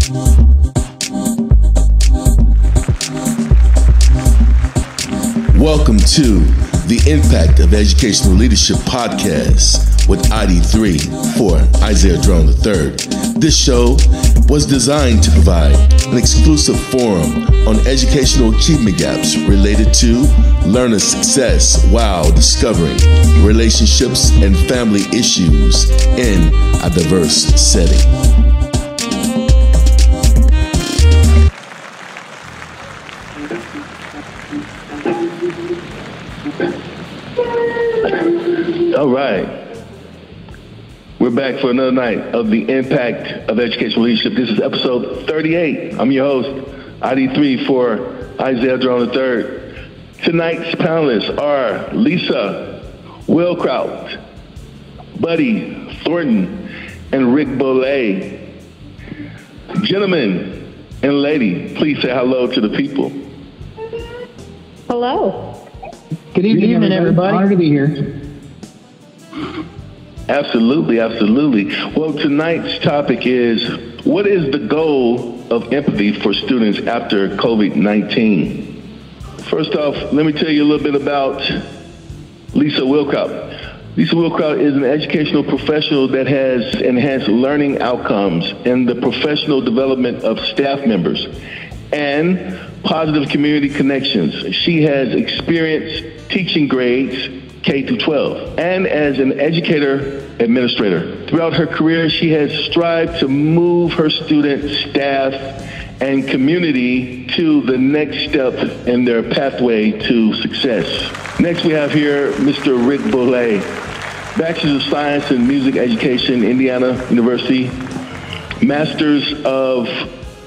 Welcome to the Impact of Educational Leadership podcast with ID3 for Isaiah Drone III. This show was designed to provide an exclusive forum on educational achievement gaps related to learner success while discovering relationships and family issues in a diverse setting. All right. We're back for another night of the Impact of Educational Leadership. This is episode 38. I'm your host, ID3 for Isaiah Drone III. Tonight's panelists are Lisa Wilcrout, Buddy Thornton, and Rick Beaule. Gentlemen and lady, please say hello to the people. Hello. Good evening, everybody. Honored to be here. Absolutely. Well, tonight's topic is, what is the goal of empathy for students after COVID-19? First off, let me tell you a little bit about Lisa Wilcrout. Lisa Wilcrout is an educational professional that has enhanced learning outcomes and the professional development of staff members and positive community connections. She has experience teaching grades K through 12 and as an educator administrator. Throughout her career, she has strived to move her students, staff, and community to the next step in their pathway to success. Next, we have here Mr. Rick Beaule, Bachelor's of Science in Music Education, Indiana University, Master's of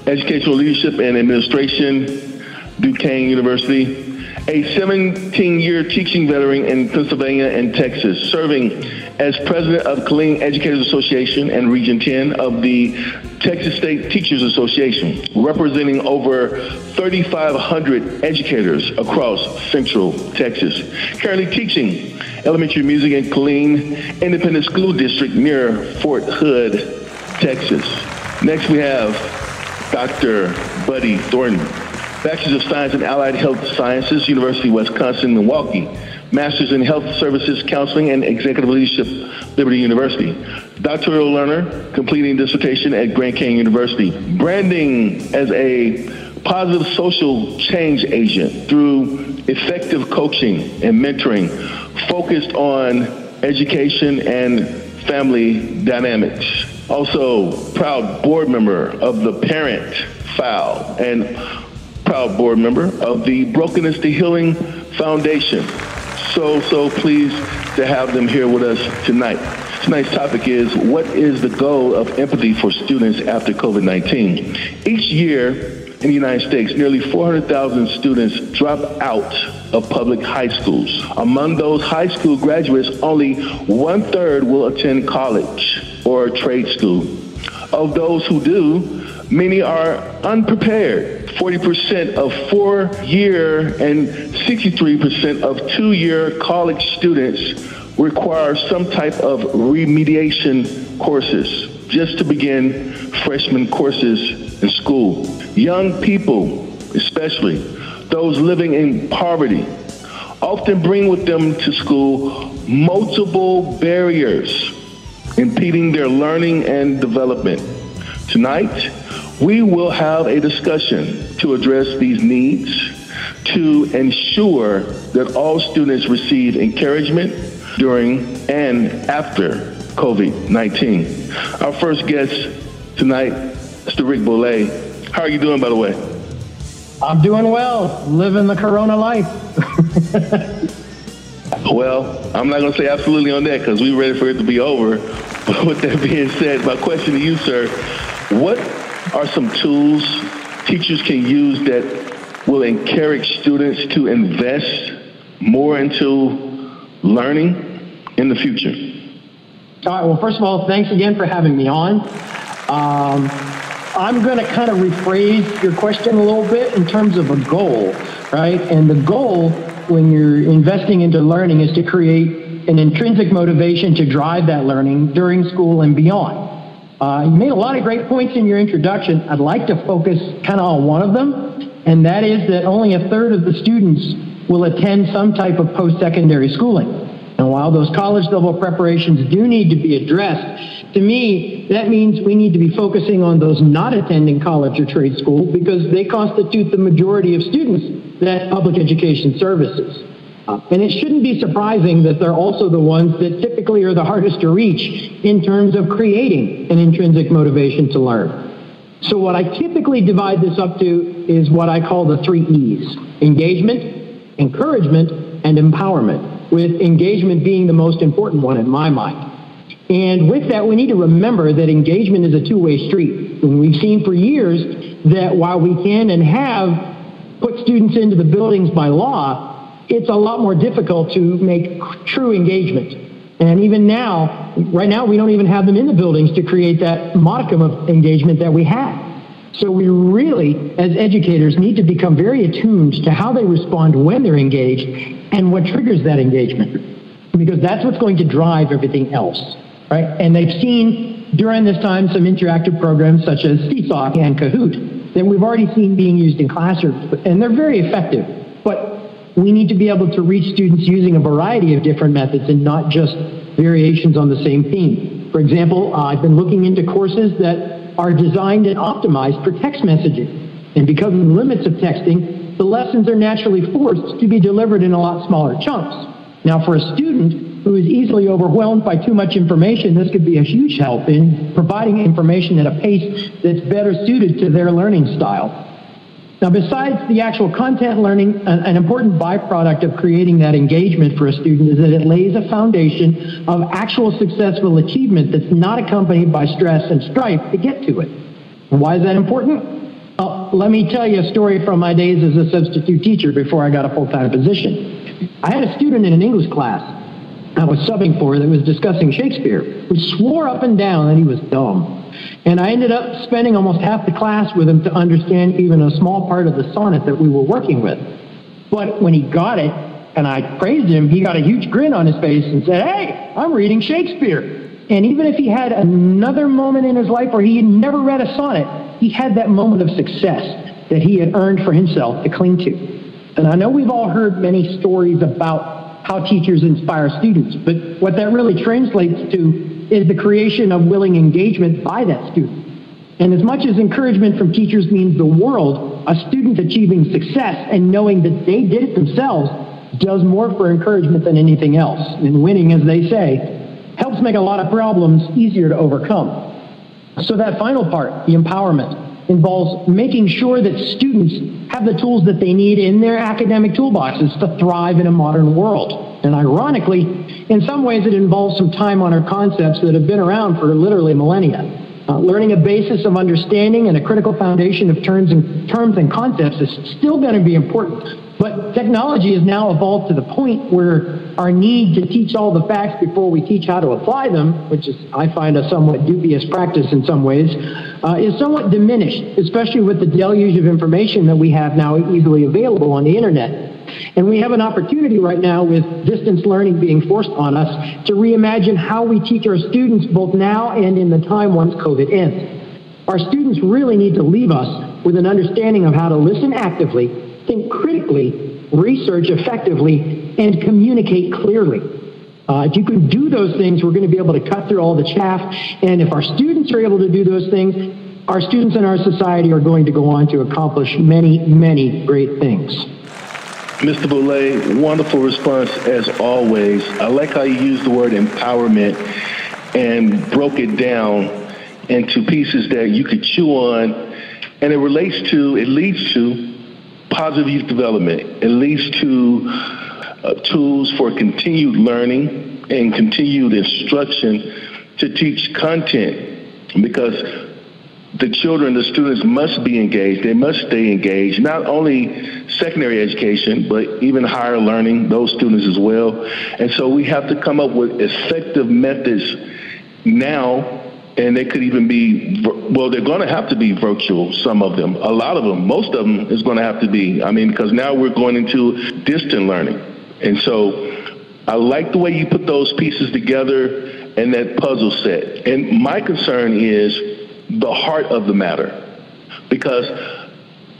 Educational Leadership and Administration, Duquesne University, a 17-year teaching veteran in Pennsylvania and Texas, serving as president of Killeen Educators Association and Region 10 of the Texas State Teachers Association, representing over 3,500 educators across Central Texas. Currently teaching elementary music in Killeen Independent School District near Fort Hood, Texas. Next we have Dr. Buddy Thornton, Bachelor's of Science in Allied Health Sciences, University of Wisconsin, Milwaukee. Master's in Health Services Counseling and Executive Leadership, Liberty University. Doctoral learner, completing dissertation at Grand Canyon University. Branding as a positive social change agent through effective coaching and mentoring, focused on education and family dynamics. Also, proud board member of the Parent File and proud board member of the Brokenness to Healing Foundation. So pleased to have them here with us tonight. Tonight's topic is, what is the goal of empathy for students after COVID-19? Each year in the United States, nearly 400,000 students drop out of public high schools. Among those high school graduates, only 1/3 will attend college or trade school. Of those who do, many are unprepared. 40% of 4-year and 63% of 2-year college students require some type of remediation courses just to begin freshman courses in school. Young people, especially those living in poverty, often bring with them to school multiple barriers, impeding their learning and development. Tonight, we will have a discussion to address these needs, to ensure that all students receive encouragement during and after COVID-19. Our first guest tonight, Mr. Rick Beaule. How are you doing, by the way? I'm doing well, living the Corona life. Well, I'm not going to say absolutely on that because we're ready for it to be over. But with that being said, my question to you, sir, what are some tools teachers can use that will encourage students to invest more into learning in the future? All right, well, first of all, thanks again for having me on. I'm going to kind of rephrase your question a little bit in terms of a goal, right? And the goal when you're investing into learning is to create an intrinsic motivation to drive that learning during school and beyond. You made a lot of great points in your introduction. I'd like to focus kind of on one of them, and that is that only a third of the students will attend some type of post-secondary schooling. And while those college-level preparations do need to be addressed, to me, that means we need to be focusing on those not attending college or trade school because they constitute the majority of students that public education services. And it shouldn't be surprising that they're also the ones that typically are the hardest to reach in terms of creating an intrinsic motivation to learn. So what I typically divide this up to is what I call the 3 E's: engagement, encouragement, and empowerment, with engagement being the most important one in my mind. And with that, we need to remember that engagement is a two-way street. And we've seen for years that while we can and have put students into the buildings by law, it's a lot more difficult to make true engagement. And even now, right now, we don't even have them in the buildings to create that modicum of engagement that we have. So we really, as educators, need to become very attuned to how they respond when they're engaged and what triggers that engagement, because that's what's going to drive everything else, right? And they've seen during this time some interactive programs such as Seesaw and Kahoot that we've already seen being used in classrooms, and they're very effective. But we need to be able to reach students using a variety of different methods and not just variations on the same theme. For example, I've been looking into courses that are designed and optimized for text messaging. And because of the limits of texting, the lessons are naturally forced to be delivered in a lot smaller chunks. Now, for a student who is easily overwhelmed by too much information, this could be a huge help in providing information at a pace that's better suited to their learning style. Now, besides the actual content learning, an important byproduct of creating that engagement for a student is that it lays a foundation of actual successful achievement that's not accompanied by stress and strife to get to it. And why is that important? Let me tell you a story from my days as a substitute teacher before I got a full-time position. I had a student in an English class I was subbing for that was discussing Shakespeare, who swore up and down that he was dumb. And I ended up spending almost half the class with him to understand even a small part of the sonnet that we were working with. But when he got it, and I praised him, he got a huge grin on his face and said, "Hey, I'm reading Shakespeare." And even if he had another moment in his life where he had never read a sonnet, he had that moment of success that he had earned for himself to cling to. And I know we've all heard many stories about how teachers inspire students, but what that really translates to is the creation of willing engagement by that student. And as much as encouragement from teachers means the world, a student achieving success and knowing that they did it themselves does more for encouragement than anything else. And winning, as they say, helps make a lot of problems easier to overcome. So that final part, the empowerment, involves making sure that students have the tools that they need in their academic toolboxes to thrive in a modern world. And ironically, in some ways it involves some time-honored concepts that have been around for literally millennia. Learning a basis of understanding and a critical foundation of terms and concepts is still going to be important. But technology has now evolved to the point where our need to teach all the facts before we teach how to apply them, which is, I find, a somewhat dubious practice in some ways, is somewhat diminished, especially with the deluge of information that we have now easily available on the internet. And we have an opportunity right now with distance learning being forced on us to reimagine how we teach our students both now and in the time once COVID ends. Our students really need to leave us with an understanding of how to listen actively, think critically, research effectively, and communicate clearly. If you can do those things, we're going to be able to cut through all the chaff. And if our students are able to do those things, our students in our society are going to go on to accomplish many, many great things. Mr. Beaule, wonderful response as always. I like how you used the word empowerment and broke it down into pieces that you could chew on, and it leads to positive youth development. It leads to tools for continued learning and continued instruction to teach content, because the children, the students must be engaged. They must stay engaged, not only secondary education, but even higher learning, those students as well. And so we have to come up with effective methods now, and they could even be, well, they're going to have to be virtual, some of them. A lot of them, most of them is going to have to be. Because now we're going into distant learning. And so I like the way you put those pieces together. and that puzzle set. And my concern is the heart of the matter, because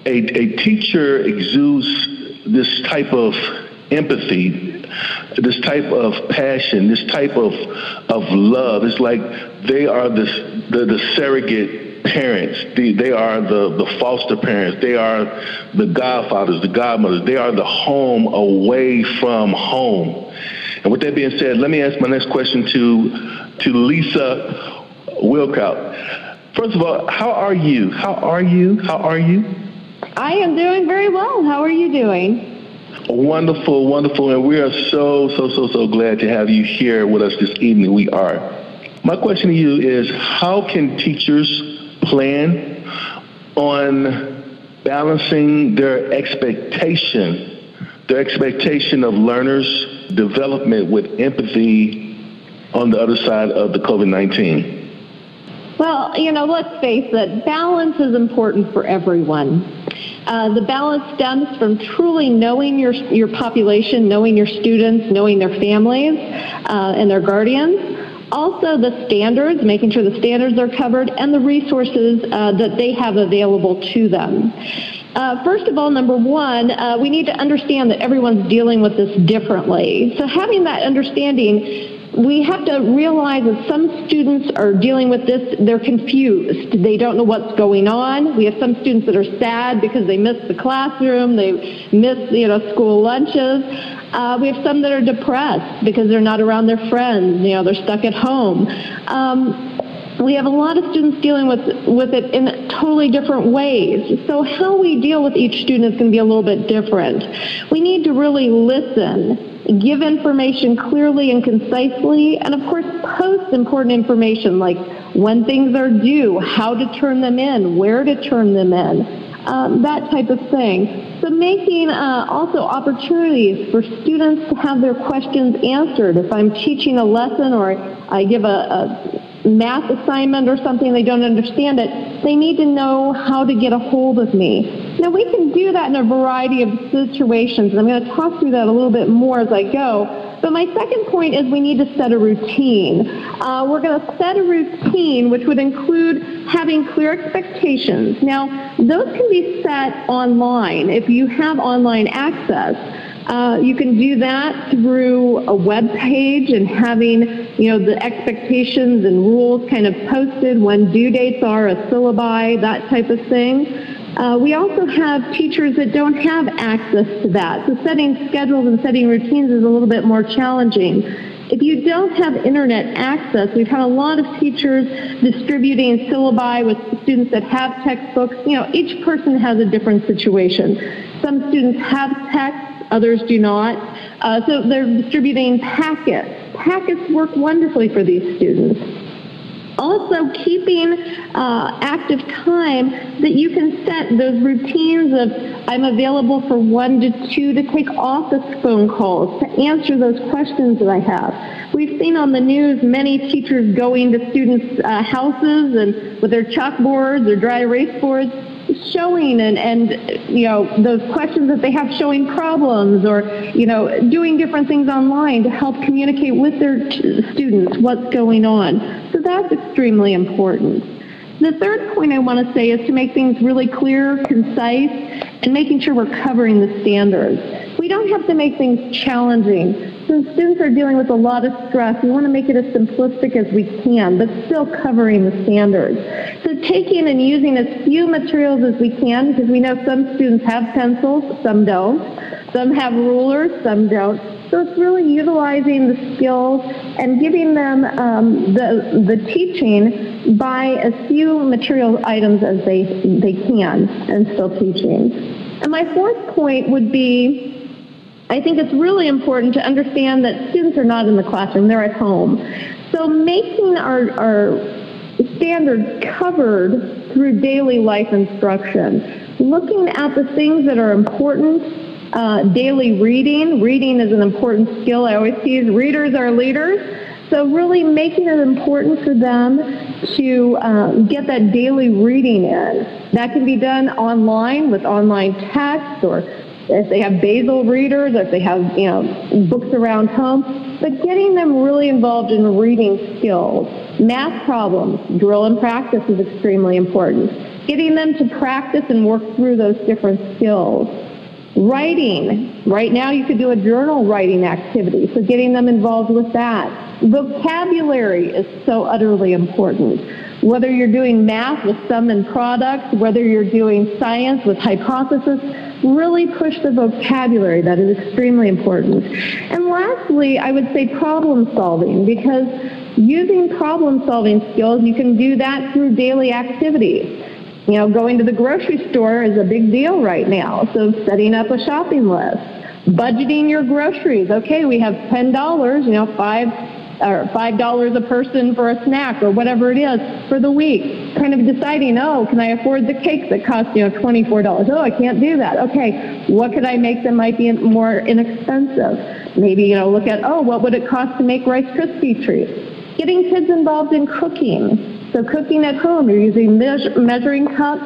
a teacher exudes this type of empathy, this type of passion, this type of love. It's like they are the surrogate parents. They are the foster parents. They are the godfathers, the godmothers. They are the home away from home. And with that being said, let me ask my next question to Lisa Wilcrout. First of all, how are you? How are you? I am doing very well. How are you doing? Wonderful, wonderful. And we are so glad to have you here with us this evening. We are. My question to you is, how can teachers plan on balancing their expectation of learners' development with empathy on the other side of the COVID-19? Well, let's face it, balance is important for everyone. The balance stems from truly knowing your population, knowing your students, knowing their families and their guardians. Also the standards, making sure the standards are covered, and the resources that they have available to them. First of all, number one, we need to understand that everyone's dealing with this differently. So having that understanding, we have to realize that some students are dealing with this, they're confused. They don't know what's going on. We have some students that are sad because they missed the classroom, they missed, school lunches. We have some that are depressed because they're not around their friends, they're stuck at home. We have a lot of students dealing with it in totally different ways. So how we deal with each student is going to be a little bit different. We need to really listen, give information clearly and concisely, and of course post important information like when things are due, how to turn them in, where to turn them in, that type of thing. So making also opportunities for students to have their questions answered. If I'm teaching a lesson or I give a math assignment or something, they don't understand it, they need to know how to get a hold of me. Now, we can do that in a variety of situations, and I'm going to talk through that a little bit more as I go. But my second point is we need to set a routine. We're going to set a routine which would include having clear expectations. Now, those can be set online if you have online access. You can do that through a web page and having, the expectations and rules kind of posted, when due dates are, a syllabi, that type of thing. We also have teachers that don't have access to that. So setting schedules and setting routines is a little bit more challenging. If you don't have internet access, we've had a lot of teachers distributing syllabi with students that have textbooks. Each person has a different situation. Some students have text, others do not. So they're distributing packets. Packets work wonderfully for these students. Also, keeping active time that you can set those routines of I'm available for 1 to 2 to take office phone calls, to answer those questions that I have. We've seen on the news many teachers going to students' houses and with their chalkboards or dry erase boards, showing and those questions that they have, showing problems or doing different things online to help communicate with their students what's going on. So that's extremely important. The third point I want to say is to make things really clear, concise, and making sure we're covering the standards. We don't have to make things challenging. Since students are dealing with a lot of stress, we want to make it as simplistic as we can, but still covering the standards. So taking and using as few materials as we can, because we know some students have pencils, some don't. Some have rulers, some don't. So it's really utilizing the skills and giving them the teaching by as few material items as they can, and still teaching. And my fourth point would be, I think it's really important to understand that students are not in the classroom, they're at home. So making our standards covered through daily life instruction, looking at the things that are important. Daily reading. Reading is an important skill. I always tease readers are leaders. So really making it important for them to get that daily reading in. That can be done online with online text or if they have basal readers, if they have, books around home, but getting them really involved in reading skills. Math problems, drill and practice is extremely important. Getting them to practice and work through those different skills. Writing. Right now you could do a journal writing activity, so getting them involved with that. Vocabulary is so utterly important. Whether you're doing math with sum and products, whether you're doing science with hypothesis, really push the vocabulary. That is extremely important. And lastly, I would say problem solving, because using problem solving skills, you can do that through daily activities. Going to the grocery store is a big deal right now, so setting up a shopping list. Budgeting your groceries. Okay, we have $10, $5 a person for a snack or whatever it is for the week. Kind of deciding, can I afford the cake that costs, $24? Oh, I can't do that. Okay, what could I make that might be more inexpensive? Maybe, look at, what would it cost to make Rice Krispie treats? Getting kids involved in cooking. So cooking at home, you're using measuring cups,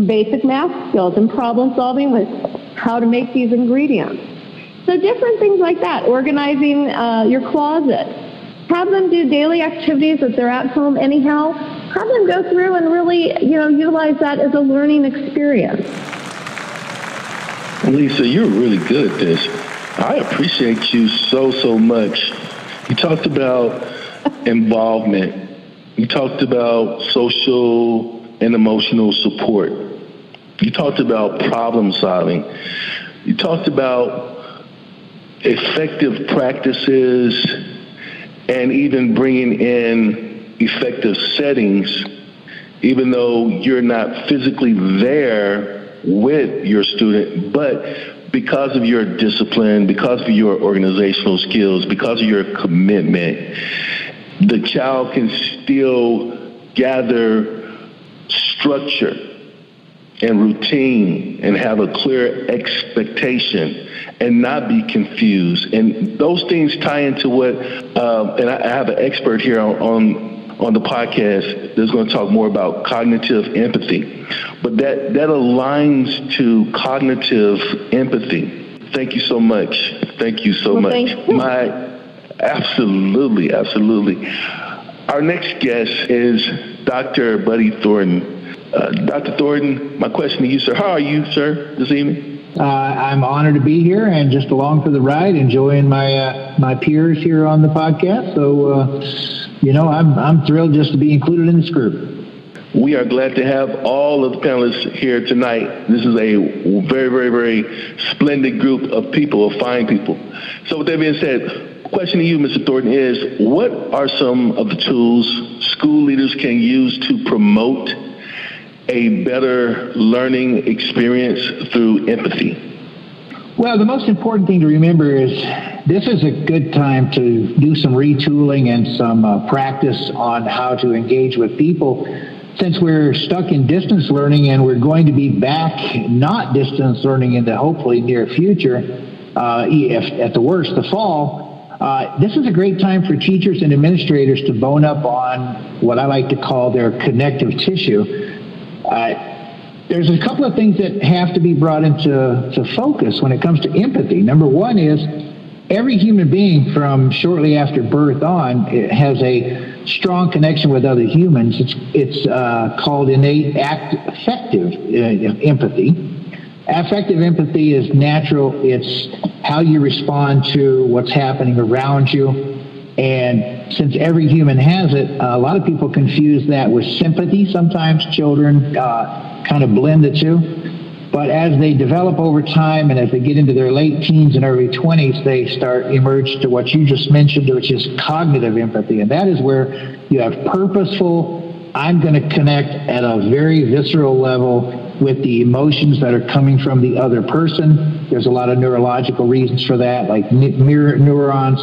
basic math skills, and problem solving with how to make these ingredients. So different things like that. Organizing your closet. Have them do daily activities if they're at home anyhow. Have them go through and really, utilize that as a learning experience. Lisa, you're really good at this. I appreciate you so much. You talked about involvement. You talked about social and emotional support. You talked about problem solving. You talked about effective practices and even bringing in effective settings, even though you're not physically there with your student, but because of your discipline, because of your organizational skills, because of your commitment, the child can still gather structure and routine and have a clear expectation and not be confused. And those things tie into what, and I have an expert here on the podcast that's going to talk more about cognitive empathy. But that aligns to cognitive empathy. Thank you so much. Thank you so much. Thank you. Absolutely. Our next guest is Dr. Buddy Thornton. Dr. Thornton, my question to you, sir. How are you, sir, this evening? I'm honored to be here and just along for the ride, enjoying my peers here on the podcast. So, I'm thrilled just to be included in this group. We are glad to have all of the panelists here tonight. This is a very, very, very splendid group of people, of fine people. So with that being said, question to you, Mr. Thornton, is what are some of the tools school leaders can use to promote a better learning experience through empathy? Well, the most important thing to remember is this is a good time to do some retooling and some practice on how to engage with people. Since we're stuck in distance learning and we're going to be back not distance learning in the hopefully near future, if at the worst the fall, this is a great time for teachers and administrators to bone up on what I like to call their connective tissue. There's a couple of things that have to be brought into focus when it comes to empathy. Number one is every human being from shortly after birth on has a strong connection with other humans. It's called innate affective empathy. Affective empathy is natural. It's how you respond to what's happening around you. And since every human has it, a lot of people confuse that with sympathy. Sometimes children kind of blend the two. But as they develop over time and as they get into their late teens and early 20s, they start emerge to what you just mentioned, which is cognitive empathy. And that is where you have purposeful, I'm going to connect at a very visceral level with the emotions that are coming from the other person. There's a lot of neurological reasons for that, like mirror neurons.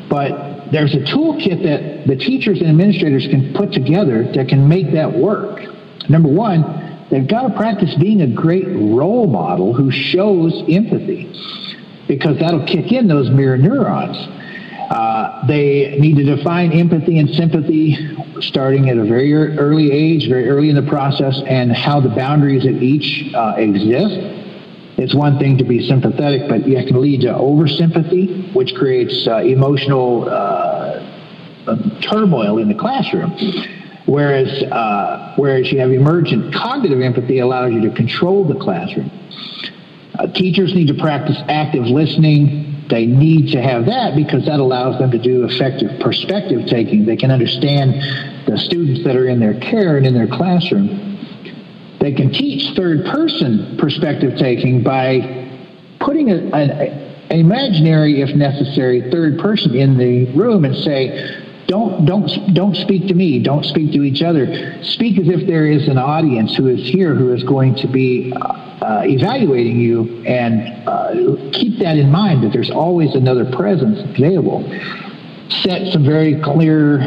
But there's a toolkit that the teachers and administrators can put together that can make that work. Number one, they've got to practice being a great role model who shows empathy, because that'll kick in those mirror neurons. They need to define empathy and sympathy starting at a very early age, very early in the process, and how the boundaries of each exist. It's one thing to be sympathetic, but it can lead to oversympathy, which creates emotional turmoil in the classroom. Whereas you have emergent cognitive empathy allows you to control the classroom. Teachers need to practice active listening. They need to have that because that allows them to do effective perspective taking. They can understand the students that are in their care and in their classroom. They can teach third-person perspective taking by putting an imaginary, if necessary, third person in the room and say, don't speak to me, don't speak to each other. Speak as if there is an audience who is here who is going to be evaluating you, and keep that in mind, that there's always another presence available. Set some very clear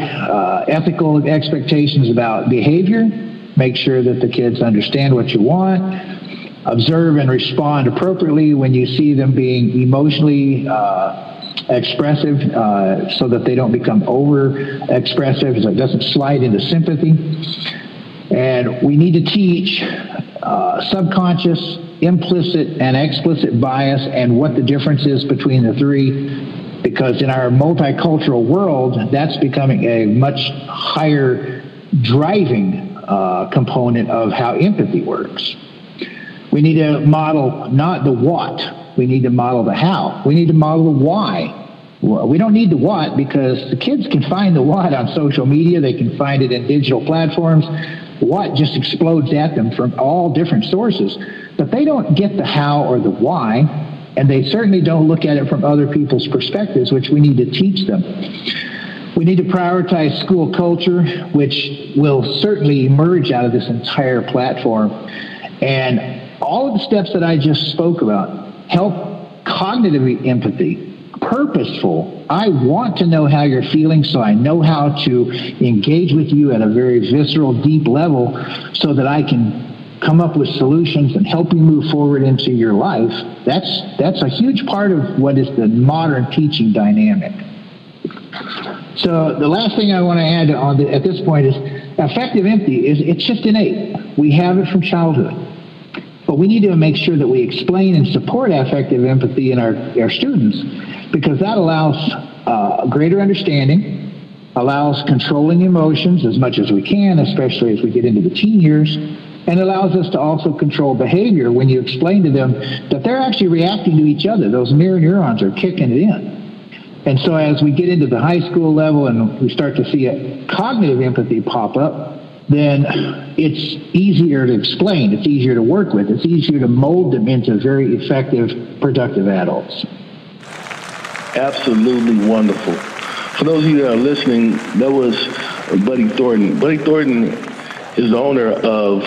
ethical expectations about behavior. Make sure that the kids understand what you want. Observe and respond appropriately when you see them being emotionally expressive, so that they don't become over-expressive, so it doesn't slide into sympathy. And we need to teach subconscious, implicit, and explicit bias and what the difference is between the three, because in our multicultural world, that's becoming a much higher driving component of how empathy works. We need to model not the what, we need to model the how. We need to model the why. We don't need the what because the kids can find the what on social media, they can find it in digital platforms. What just explodes at them from all different sources, but they don't get the how or the why, and they certainly don't look at it from other people's perspectives, which we need to teach them. We need to prioritize school culture, which will certainly emerge out of this entire platform. And all of the steps that I just spoke about help cognitive empathy, purposeful. I want to know how you're feeling, so I know how to engage with you at a very visceral, deep level so that I can come up with solutions and help you move forward into your life. That's a huge part of what is the modern teaching dynamic. So the last thing I want to add at this point is affective empathy it's just innate. We have it from childhood. But we need to make sure that we explain and support affective empathy in our students, because that allows greater understanding, allows controlling emotions as much as we can, especially as we get into the teen years, and allows us to also control behavior when you explain to them that they're actually reacting to each other. Those mirror neurons are kicking it in. And so as we get into the high school level and we start to see a cognitive empathy pop up, then it's easier to explain, it's easier to work with, it's easier to mold them into very effective, productive adults. Absolutely wonderful. For those of you that are listening, that was Buddy Thornton. Buddy Thornton is the owner of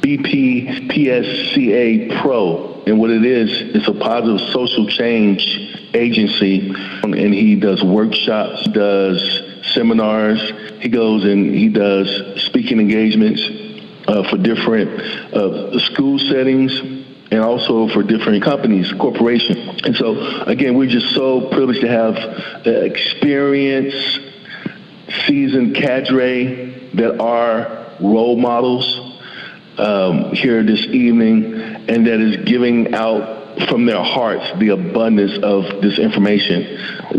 BP PSCA Pro, and what it is, it's a positive social change agency, and he does workshops, does seminars, he goes and he does speaking engagements for different school settings and also for different companies, corporations. And so, again, we're just so privileged to have experienced, seasoned cadre that are role models here this evening, and that is giving out from their hearts the abundance of this information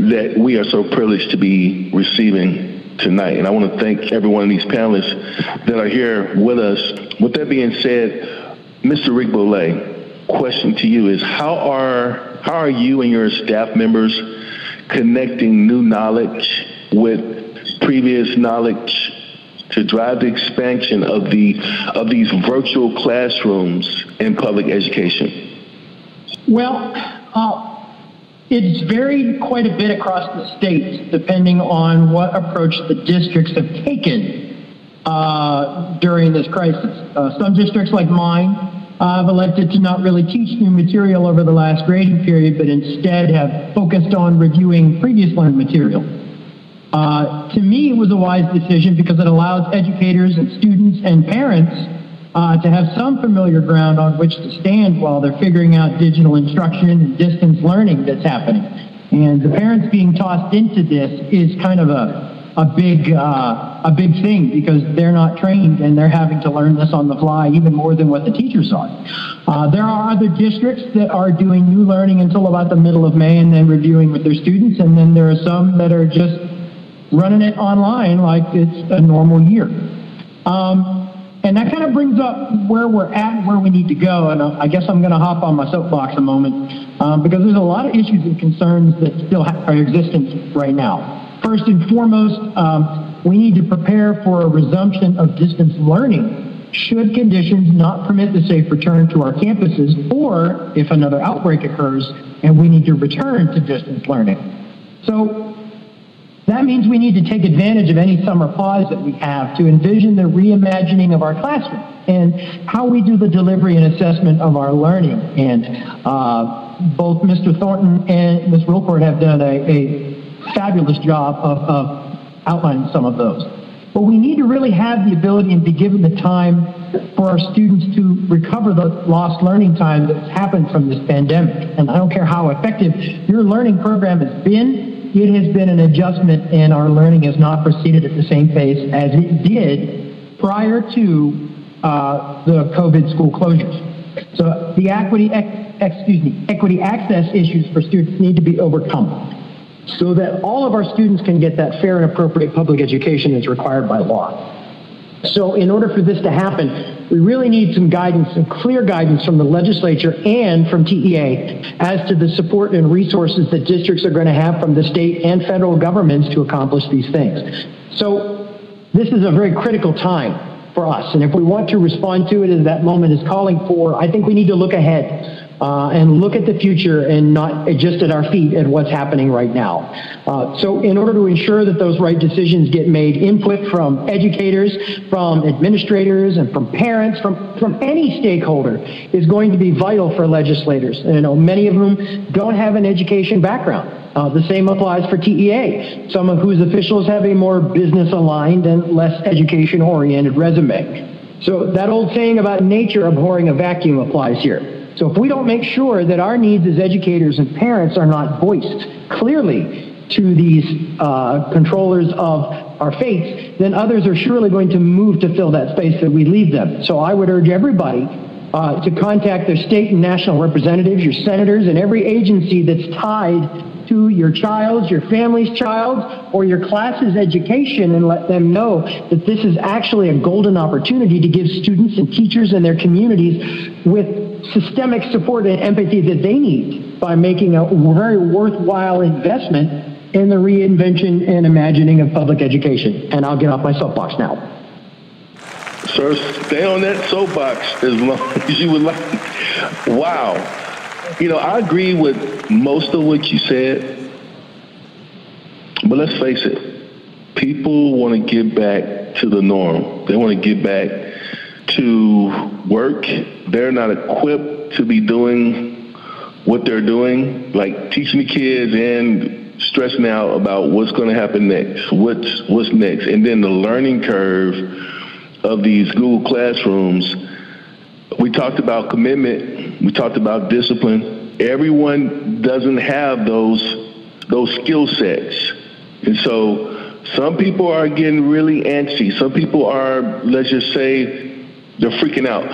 that we are so privileged to be receiving tonight. And I want to thank every one of these panelists that are here with us. With that being said, Mr. Rick Beaule, question to you is, how are you and your staff members connecting new knowledge with previous knowledge to drive the expansion of these virtual classrooms in public education? Well, it's varied quite a bit across the states, depending on what approach the districts have taken during this crisis. Some districts, like mine, have elected to not really teach new material over the last grading period, but instead have focused on reviewing previous learned material. To me, it was a wise decision because it allows educators and students and parents to have some familiar ground on which to stand while they're figuring out digital instruction and distance learning that's happening. And the parents being tossed into this is kind of a big thing, because they're not trained and they're having to learn this on the fly even more than what the teachers are. There are other districts that are doing new learning until about the middle of May and then reviewing with their students, and then there are some that are just running it online like it's a normal year. And that kind of brings up where we're at and where we need to go. And I guess I'm going to hop on my soapbox a moment, because there's a lot of issues and concerns that still are existent right now. First and foremost, we need to prepare for a resumption of distance learning should conditions not permit the safe return to our campuses, or if another outbreak occurs and we need to return to distance learning. So that means we need to take advantage of any summer pause that we have to envision the reimagining of our classroom and how we do the delivery and assessment of our learning. And both Mr. Thornton and Ms. Wilcrout have done a fabulous job of outlining some of those. But we need to really have the ability and be given the time for our students to recover the lost learning time that's happened from this pandemic. And I don't care how effective your learning program has been, it has been an adjustment, and our learning has not proceeded at the same pace as it did prior to the COVID school closures. So the equity access issues for students need to be overcome so that all of our students can get that fair and appropriate public education that's required by law. So in order for this to happen, we really need some guidance, some clear guidance from the legislature and from TEA as to the support and resources that districts are going to have from the state and federal governments to accomplish these things. So this is a very critical time for us. And if we want to respond to it as that moment is calling for, I think we need to look ahead and look at the future and not just at our feet at what's happening right now. So in order to ensure that those right decisions get made, input from educators, from administrators, and from parents, from any stakeholder is going to be vital for legislators. You know, many of whom don't have an education background. The same applies for TEA, some of whose officials have a more business-aligned and less education-oriented resume. So that old saying about nature abhorring a vacuum applies here. So if we don't make sure that our needs as educators and parents are not voiced clearly to these controllers of our fates, then others are surely going to move to fill that space that we leave them. So I would urge everybody to contact their state and national representatives, your senators, and every agency that's tied to your child's, your family's child, or your class's education, and let them know that this is actually a golden opportunity to give students and teachers and their communities with systemic support and empathy that they need by making a very worthwhile investment in the reinvention and imagining of public education. And I'll get off my soapbox now. Sir, stay on that soapbox as long as you would like. Wow. You know, I agree with most of what you said, but let's face it, people want to get back to the norm. They want to get back to work. They're not equipped to be doing what they're doing, like teaching the kids and stressing out about what's going to happen next, what's next, and then the learning curve of these Google Classrooms. We talked about commitment. We talked about discipline. Everyone doesn't have those skill sets. And so some people are getting really antsy. Some people are, let's just say, they're freaking out.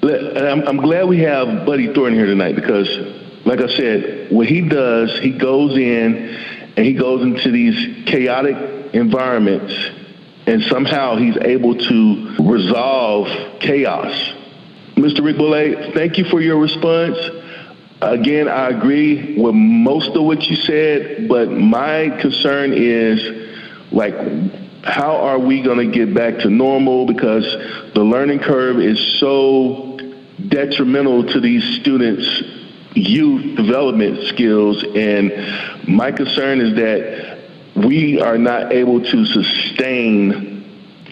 And I'm glad we have Buddy Thornton here tonight because, like I said, what he does, he goes in and he goes into these chaotic environments and somehow he's able to resolve chaos. Mr. Rick Beaule, thank you for your response. Again, I agree with most of what you said, but my concern is, like, how are we going to get back to normal? Because the learning curve is so detrimental to these students' youth development skills. And my concern is that we are not able to sustain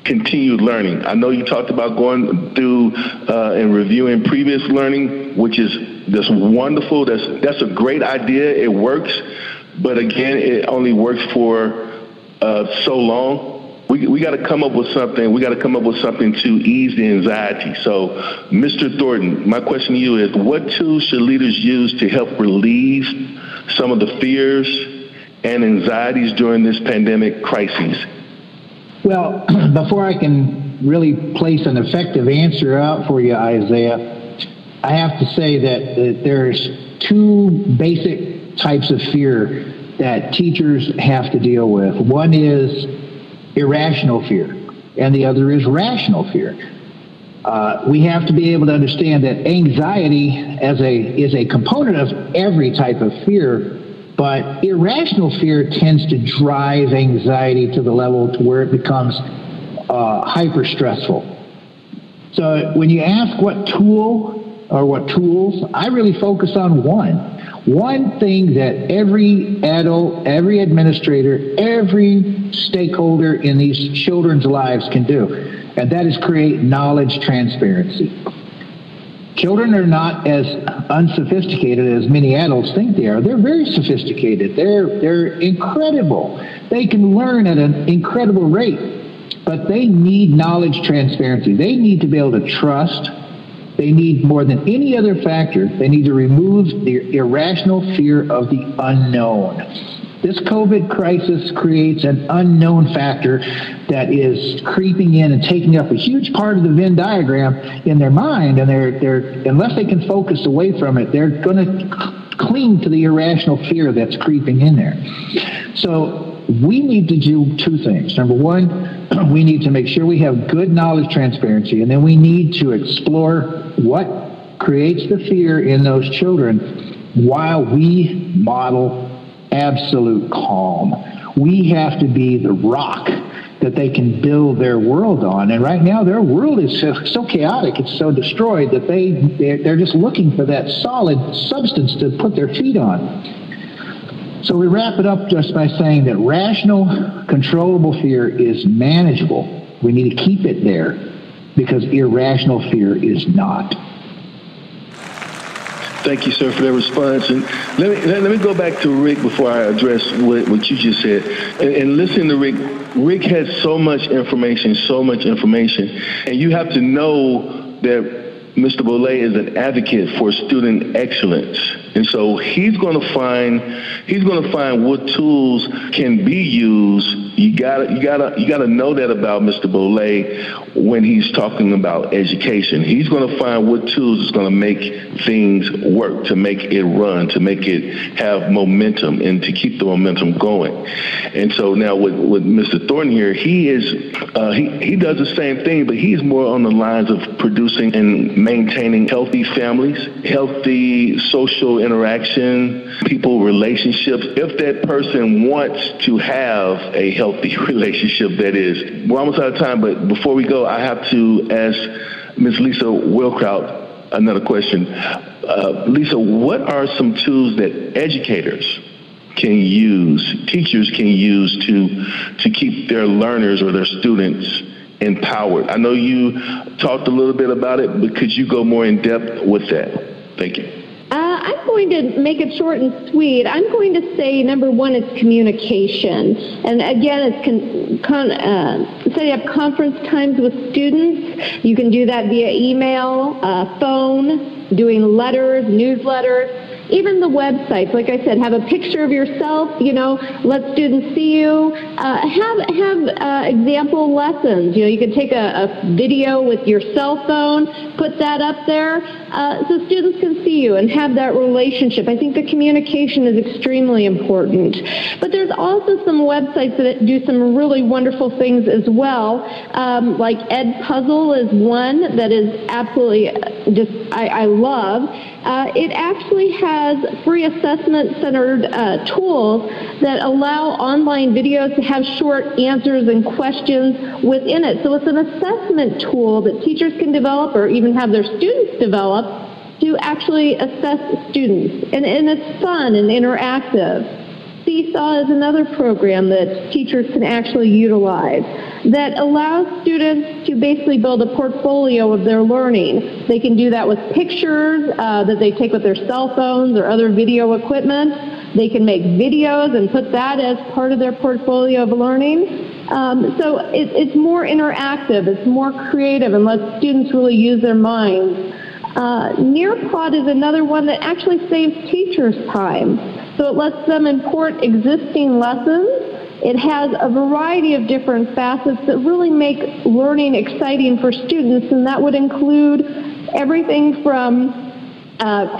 continued learning. I know you talked about going through and reviewing previous learning, which is that's wonderful. That's a great idea. It works, but again, it only works for so long. We got to come up with something. We got to come up with something to ease the anxiety. So, Mr. Thornton, my question to you is: what tools should leaders use to help relieve some of the fears and anxieties during this pandemic crisis? Well, before I can really place an effective answer out for you, Isaiah, I have to say that there's two basic types of fear that teachers have to deal with. One is irrational fear, and the other is rational fear. We have to be able to understand that anxiety is a component of every type of fear, but irrational fear tends to drive anxiety to the level to where it becomes hyper stressful. So when you ask what tool or what tools, I really focus on one thing that every adult, every administrator, every stakeholder in these children's lives can do, and that is create knowledge transparency. Children are not as unsophisticated as many adults think they are. They're very sophisticated. They're incredible. They can learn at an incredible rate, but they need knowledge transparency. They need to be able to trust. They need, more than any other factor, they need to remove the irrational fear of the unknown. This COVID crisis creates an unknown factor that is creeping in and taking up a huge part of the Venn diagram in their mind, and they're unless they can focus away from it, they're going to cling to the irrational fear that's creeping in there. So we need to do two things. Number one, we need to make sure we have good knowledge transparency, and then we need to explore what creates the fear in those children while we model absolute calm. We have to be the rock that they can build their world on. And right now their world is so chaotic, it's so destroyed that they're just looking for that solid substance to put their feet on. So we wrap it up just by saying that rational, controllable fear is manageable. We need to keep it there because irrational fear is not. Thank you, sir, for that response. And let me go back to Rick before I address what you just said. And listening to Rick has so much information, and you have to know that Mr. Beaule is an advocate for student excellence, and so he's going to find what tools can be used. You gotta know that about Mr. Beaule when he's talking about education. He's going to find what tools is going to make things work, to make it run, to make it have momentum, and to keep the momentum going. And so now with Mr. Thornton here, he does the same thing, but he's more on the lines of producing and maintaining healthy families, healthy social interaction, people relationships. If that person wants to have a healthy relationship, that is. We're almost out of time, but before we go, I have to ask Ms. Lisa Wilcrout another question. Lisa, what are some tools that educators can use, teachers can use to keep their learners or their students empowered? I know you talked a little bit about it, but could you go more in depth with that? Thank you. I'm going to make it short and sweet. I'm going to say, number one, it's communication. And again, it's setting up conference times with students. You can do that via email, phone, doing letters, newsletters. Even the websites, like I said, have a picture of yourself, let students see you. Have example lessons. You could take a video with your cell phone, put that up there so students can see you and have that relationship. I think the communication is extremely important. But there's also some websites that do some really wonderful things as well. Like Ed Puzzle is one that is absolutely I love. It actually has free assessment-centered tools that allow online videos to have short answers and questions within it. So it's an assessment tool that teachers can develop or even have their students develop to actually assess students. And it's fun and interactive. Seesaw is another program that teachers can actually utilize that allows students to basically build a portfolio of their learning. They can do that with pictures that they take with their cell phones or other video equipment. They can make videos and put that as part of their portfolio of learning. So it's more interactive, it's more creative, and lets students really use their minds. Nearpod is another one that actually saves teachers time. So it lets them import existing lessons. It has a variety of different facets that really make learning exciting for students, and that would include everything from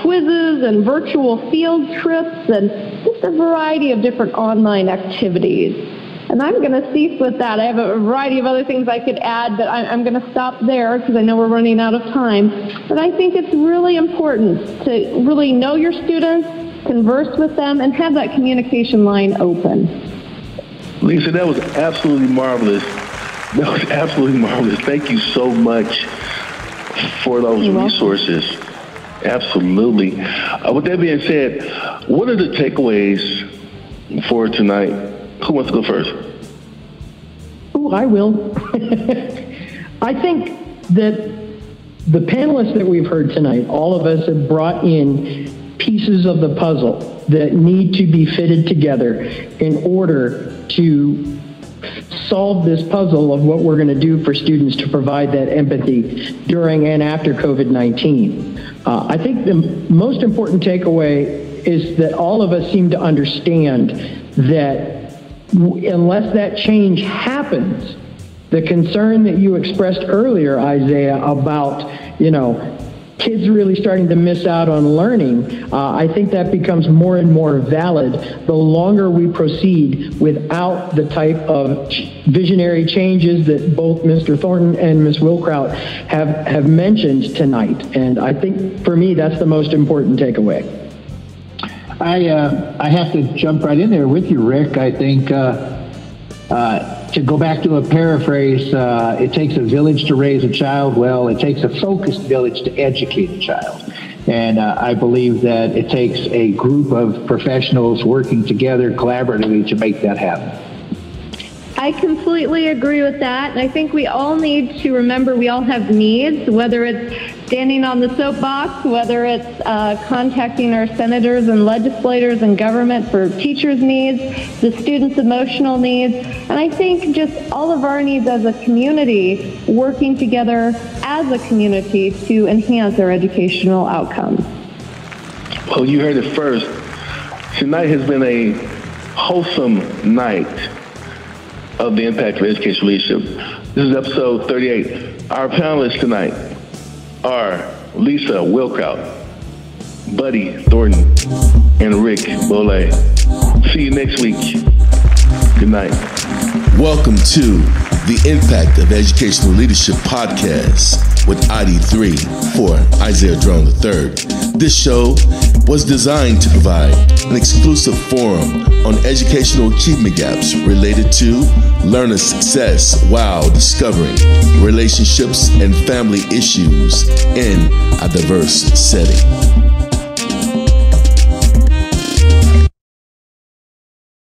quizzes and virtual field trips and just a variety of different online activities. And I'm going to cease with that. I have a variety of other things I could add, but I'm going to stop there because I know we're running out of time. But I think it's really important to really know your students, converse with them, and have that communication line open. Lisa, that was absolutely marvelous. That was absolutely marvelous. Thank you so much for those resources. Absolutely. With that being said, what are the takeaways for tonight? Who wants to go first? Oh, I will. I think that the panelists that we've heard tonight, all of us have brought in pieces of the puzzle that need to be fitted together in order to solve this puzzle of what we're going to do for students to provide that empathy during and after COVID-19. I think the most important takeaway is that all of us seem to understand that unless that change happens, the concern that you expressed earlier, Isaiah, about, kids really starting to miss out on learning, I think that becomes more and more valid the longer we proceed without the type of visionary changes that both Mr. Thornton and Ms. Wilcrout have mentioned tonight. And I think for me, that's the most important takeaway. I have to jump right in there with you, Rick. I think to go back to a paraphrase, it takes a village to raise a child. Well, it takes a focused village to educate a child. And I believe that it takes a group of professionals working together collaboratively to make that happen. I completely agree with that. And I think we all need to remember we all have needs, whether it's standing on the soapbox, whether it's contacting our senators and legislators and government for teachers' needs, the students' emotional needs, and I think just all of our needs as a community working together as a community to enhance our educational outcomes. Well, you heard it first. Tonight has been a wholesome night of the impact of educational leadership. This is episode 38. Our panelists tonight are Lisa Wilcrout, Buddy Thornton, and Rick Beaule. See you next week. Good night. Welcome to the Impact of Educational Leadership podcast with ID3 for Isaiah Drone III. This show was designed to provide an exclusive forum on educational achievement gaps related to learner success while discovering relationships and family issues in a diverse setting.